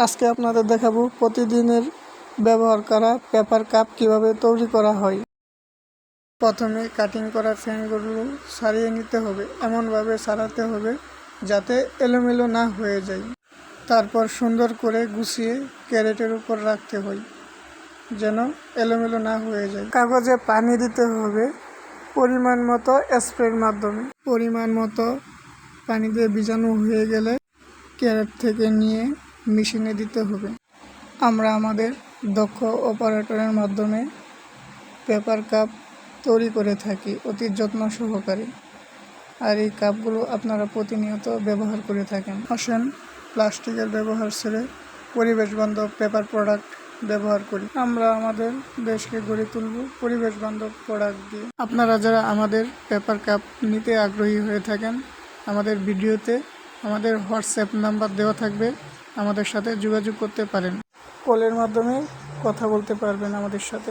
আজকে আপনাদের দেখাবো প্রতিদিনের ব্যবহার করা পেপার কাপ কিভাবে তৈরি করা হয়। প্রথমে কাটিং করা ফ্রেমগুলো সারিয়ে নিতে হবে, এমনভাবে সারাতে হবে যাতে এলোমেলো না হয়ে যায়। তারপর সুন্দর করে গুছিয়ে ক্যারেটের উপর রাখতে হয় যেন এলোমেলো না হয়ে যায়। কাগজে পানি দিতে হবে পরিমাণ মতো স্প্রের মাধ্যমে। পরিমাণ মতো পানি দিয়ে ভিজানো হয়ে গেলে ক্যারেট থেকে নিয়ে মেশিনে দিতে হবে। আমরা আমাদের দক্ষ অপারেটরের মাধ্যমে পেপার কাপ তৈরি করে থাকি অতি যত্ন সহকারে, আর এই কাপগুলো আপনারা প্রতিনিয়ত ব্যবহার করে থাকেন। আসেন প্লাস্টিকের ব্যবহার ছেড়ে পরিবেশ বান্ধব পেপার প্রোডাক্ট ব্যবহার করি। আমরা আমাদের দেশকে গড়ে তুলব পরিবেশ বান্ধব প্রোডাক্ট দিয়ে। আপনারা যারা আমাদের পেপার কাপ নিতে আগ্রহী হয়ে থাকেন, আমাদের ভিডিওতে আমাদের হোয়াটসঅ্যাপ নাম্বার দেওয়া থাকবে, আমাদের সাথে যোগাযোগ করতে পারেন। কলের মাধ্যমে কথা বলতে পারবেন আমাদের সাথে।